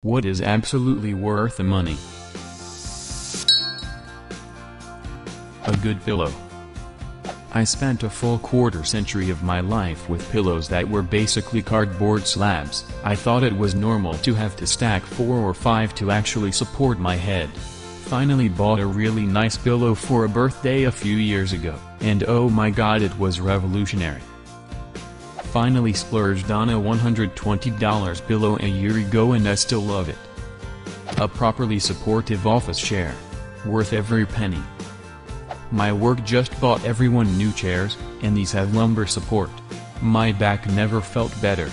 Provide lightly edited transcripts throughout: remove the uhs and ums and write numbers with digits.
What is absolutely worth the money? A good pillow. I spent a full quarter-century of my life with pillows that were basically cardboard slabs. I thought it was normal to have to stack 4 or 5 to actually support my head. Finally bought a really nice pillow for a birthday a few years ago, and oh my god, it was revolutionary. Finally splurged on a $120 pillow a year ago and I still love it. A properly supportive office chair. Worth every penny. My work just bought everyone new chairs, and these have lumbar support. My back never felt better.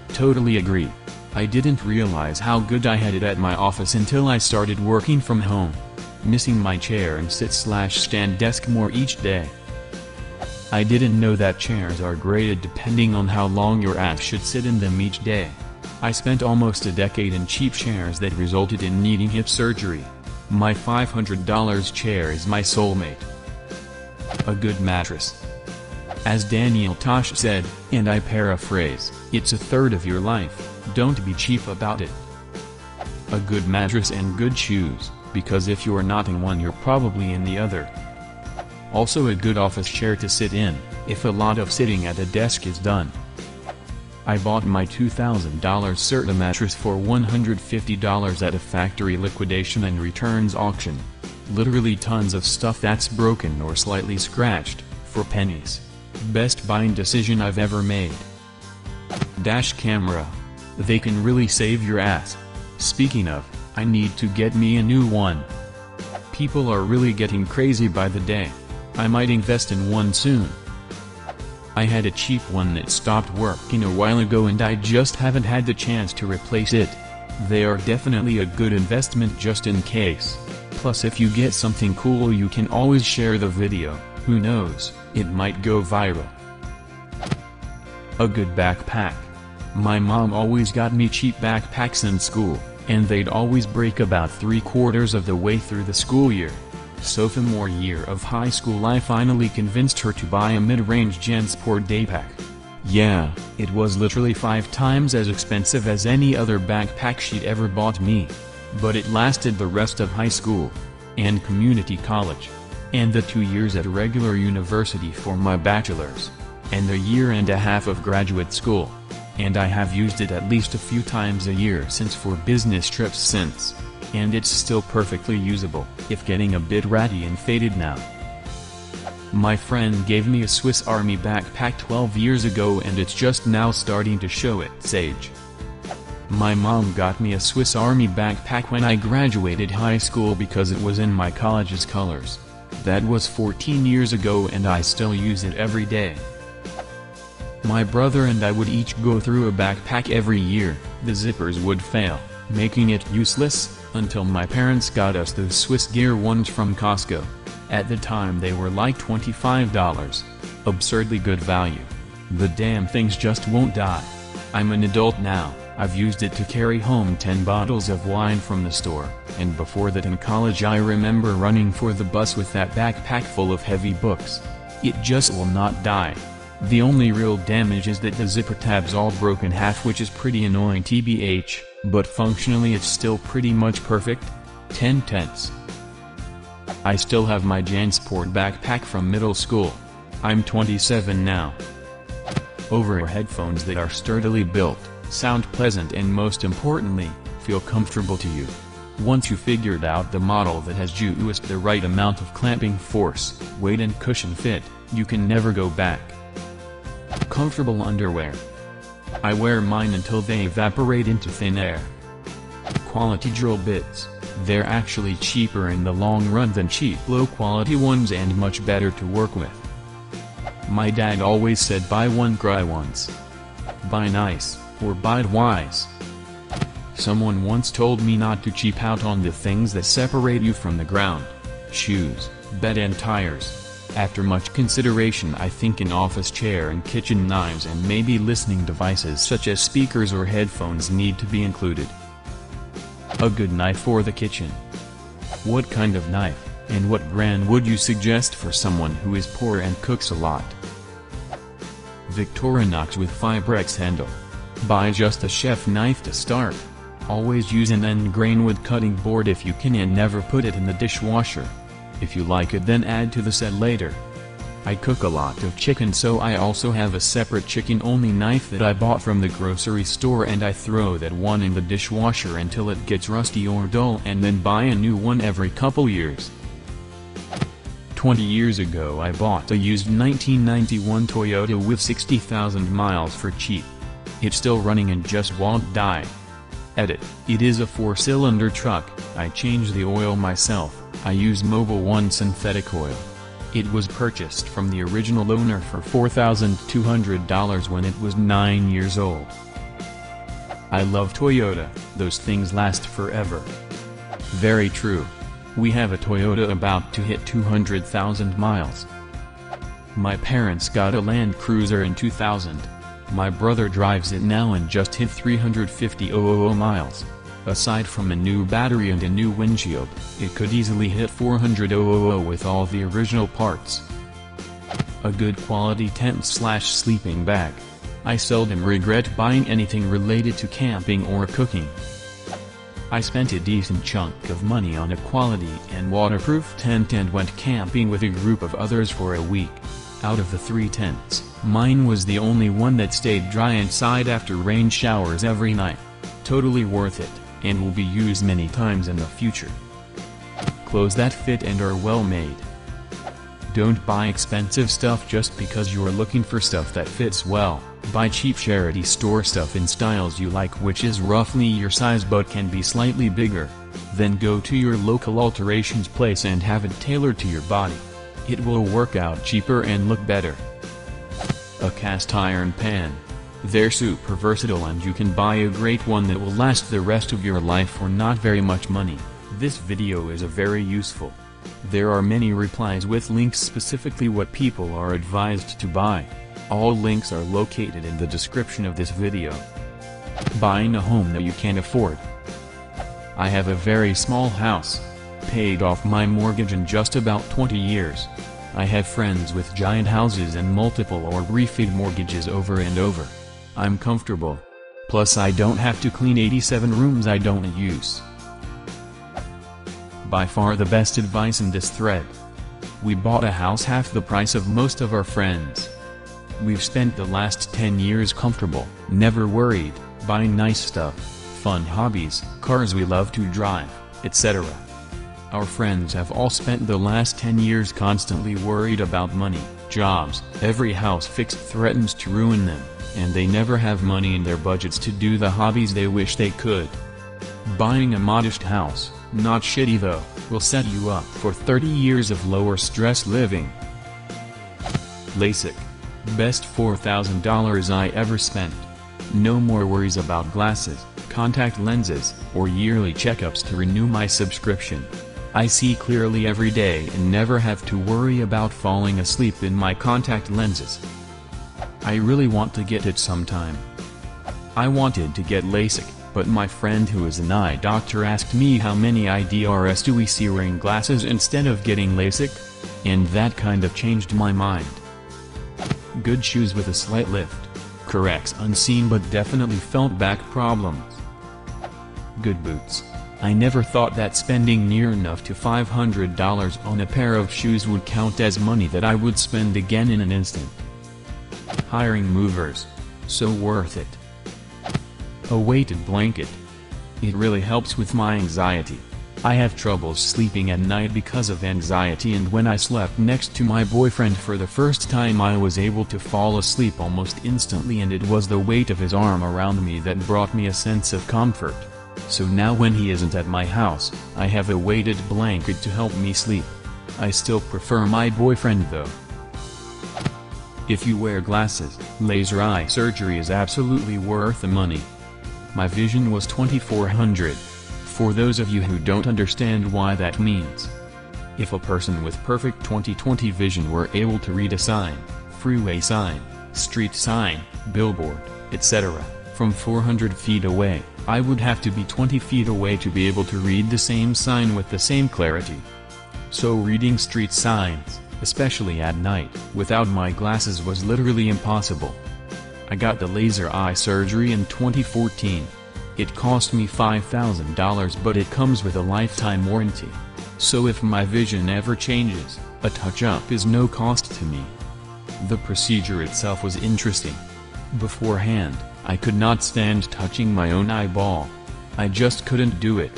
Totally agree. I didn't realize how good I had it at my office until I started working from home. Missing my chair and sit/stand desk more each day. I didn't know that chairs are graded depending on how long your ass should sit in them each day. I spent almost a decade in cheap chairs that resulted in needing hip surgery. My $500 chair is my soulmate. A good mattress. As Daniel Tosh said, and I paraphrase, it's a third of your life, don't be cheap about it. A good mattress and good shoes, because if you're not in one you're probably in the other. Also a good office chair to sit in, if a lot of sitting at a desk is done. I bought my $2,000 Serta mattress for $150 at a factory liquidation and returns auction. Literally tons of stuff that's broken or slightly scratched, for pennies. Best buying decision I've ever made. Dash camera. They can really save your ass. Speaking of, I need to get me a new one. People are really getting crazy by the day. I might invest in one soon. I had a cheap one that stopped working a while ago and I just haven't had the chance to replace it. They are definitely a good investment just in case. Plus if you get something cool you can always share the video, who knows, it might go viral. A good backpack. My mom always got me cheap backpacks in school, and they'd always break about 3/4 of the way through the school year. Sophomore year of high school I finally convinced her to buy a mid-range JanSport daypack. Yeah, it was literally 5 times as expensive as any other backpack she'd ever bought me. But it lasted the rest of high school, and community college, and the 2 years at regular university for my bachelor's, and a year and a half of graduate school. And I have used it at least a few times a year since for business trips since. And it's still perfectly usable, if getting a bit ratty and faded now. My friend gave me a Swiss Army backpack 12 years ago and it's just now starting to show its age. My mom got me a Swiss Army backpack when I graduated high school because it was in my college's colors. That was 14 years ago and I still use it every day. My brother and I would each go through a backpack every year. The zippers would fail, making it useless, until my parents got us those Swiss Gear ones from Costco. At the time they were like $25. Absurdly good value. The damn things just won't die. I'm an adult now, I've used it to carry home 10 bottles of wine from the store, and before that in college I remember running for the bus with that backpack full of heavy books. It just will not die. The only real damage is that the zipper tab's all broken half, which is pretty annoying tbh, but functionally it's still pretty much perfect. 10/10. I still have my JanSport backpack from middle school. I'm 27 now. Over-ear headphones that are sturdily built, sound pleasant and most importantly, feel comfortable to you. Once you figured out the model that has just the right amount of clamping force, weight and cushion fit, you can never go back. Comfortable underwear. I wear mine until they evaporate into thin air. Quality drill bits. They're actually cheaper in the long run than cheap low-quality ones and much better to work with. My dad always said buy one cry once. Buy nice, or buy wise. Someone once told me not to cheap out on the things that separate you from the ground. Shoes, bed and tires. After much consideration I think an office chair and kitchen knives and maybe listening devices such as speakers or headphones need to be included. A good knife for the kitchen. What kind of knife, and what brand would you suggest for someone who is poor and cooks a lot? Victorinox with Fibrex handle. Buy just a chef knife to start. Always use an end grain wood cutting board if you can, and never put it in the dishwasher. If you like it, then add to the set later. I cook a lot of chicken, so I also have a separate chicken only knife that I bought from the grocery store, and I throw that one in the dishwasher until it gets rusty or dull, and then buy a new one every couple years. 20 years ago I bought a used 1991 Toyota with 60,000 miles for cheap. It's still running and just won't die. Edit. It is a 4-cylinder truck. I change the oil myself. I use Mobil 1 synthetic oil. It was purchased from the original owner for $4,200 when it was 9 years old. I love Toyota, those things last forever. Very true. We have a Toyota about to hit 200,000 miles. My parents got a Land Cruiser in 2000. My brother drives it now and just hit 350,000 miles. Aside from a new battery and a new windshield, it could easily hit 400,000 with all the original parts. A good quality tent/sleeping bag. I seldom regret buying anything related to camping or cooking. I spent a decent chunk of money on a quality and waterproof tent and went camping with a group of others for a week. Out of the 3 tents, mine was the only one that stayed dry inside after rain showers every night. Totally worth it, and will be used many times in the future. Clothes that fit and are well made. Don't buy expensive stuff just because you're looking for stuff that fits well. Buy cheap charity store stuff in styles you like, which is roughly your size but can be slightly bigger. Then go to your local alterations place and have it tailored to your body. It will work out cheaper and look better. A cast iron pan. They're super versatile and you can buy a great one that will last the rest of your life for not very much money. This video is very useful. There are many replies with links specifically what people are advised to buy. All links are located in the description of this video. Buying a home that you can afford. I have a very small house. Paid off my mortgage in just about 20 years. I have friends with giant houses and multiple or refinanced mortgages over and over. I'm comfortable. Plus I don't have to clean 87 rooms I don't use. By far the best advice in this thread. We bought a house half the price of most of our friends. We've spent the last 10 years comfortable, never worried, buying nice stuff, fun hobbies, cars we love to drive, etc. Our friends have all spent the last 10 years constantly worried about money, jobs, every house fixed threatens to ruin them, and they never have money in their budgets to do the hobbies they wish they could. Buying a modest house, not shitty though, will set you up for 30 years of lower stress living. LASIK. Best $4,000 I ever spent. No more worries about glasses, contact lenses, or yearly checkups to renew my subscription. I see clearly every day and never have to worry about falling asleep in my contact lenses. I really want to get it sometime. I wanted to get LASIK, but my friend who is an eye doctor asked me how many IDRs do we see wearing glasses instead of getting LASIK? And that kind of changed my mind. Good shoes with a slight lift. Corrects unseen but definitely felt back problems. Good boots. I never thought that spending near enough to $500 on a pair of shoes would count as money that I would spend again in an instant. Hiring movers. So worth it. A weighted blanket. It really helps with my anxiety. I have troubles sleeping at night because of anxiety, and when I slept next to my boyfriend for the first time I was able to fall asleep almost instantly, and it was the weight of his arm around me that brought me a sense of comfort. So now when he isn't at my house, I have a weighted blanket to help me sleep. I still prefer my boyfriend though. If you wear glasses, laser eye surgery is absolutely worth the money. My vision was 2400. For those of you who don't understand why that means. If a person with perfect 20/20 vision were able to read a sign, freeway sign, street sign, billboard, etc., from 400 feet away, I would have to be 20 feet away to be able to read the same sign with the same clarity. So reading street signs, especially at night, without my glasses was literally impossible. I got the laser eye surgery in 2014. It cost me $5,000, but it comes with a lifetime warranty. So if my vision ever changes, a touch-up is no cost to me. The procedure itself was interesting. Beforehand, I could not stand touching my own eyeball. I just couldn't do it.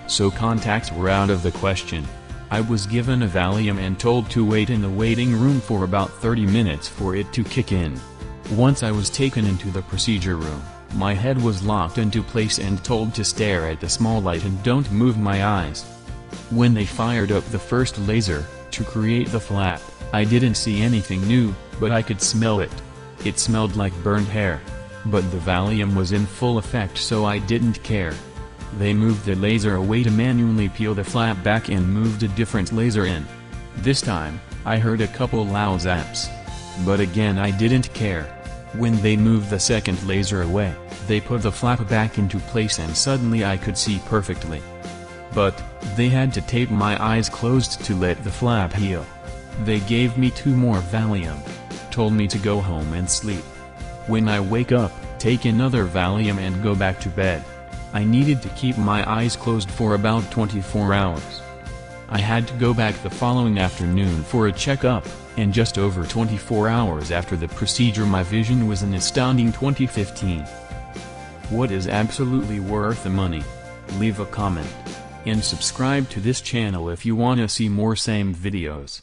So contacts were out of the question. I was given a Valium and told to wait in the waiting room for about 30 minutes for it to kick in. Once I was taken into the procedure room, my head was locked into place and told to stare at the small light and don't move my eyes. When they fired up the first laser, to create the flap, I didn't see anything new, but I could smell it. It smelled like burned hair. But the Valium was in full effect, so I didn't care. They moved the laser away to manually peel the flap back and moved a different laser in. This time, I heard a couple loud zaps. But again I didn't care. When they moved the second laser away, they put the flap back into place and suddenly I could see perfectly. But, they had to tape my eyes closed to let the flap heal. They gave me 2 more Valium. Told me to go home and sleep. When I wake up, take another Valium and go back to bed. I needed to keep my eyes closed for about 24 hours. I had to go back the following afternoon for a checkup, and just over 24 hours after the procedure my vision was an astounding 20/15. What is absolutely worth the money? Leave a comment. And subscribe to this channel if you wanna see more same videos.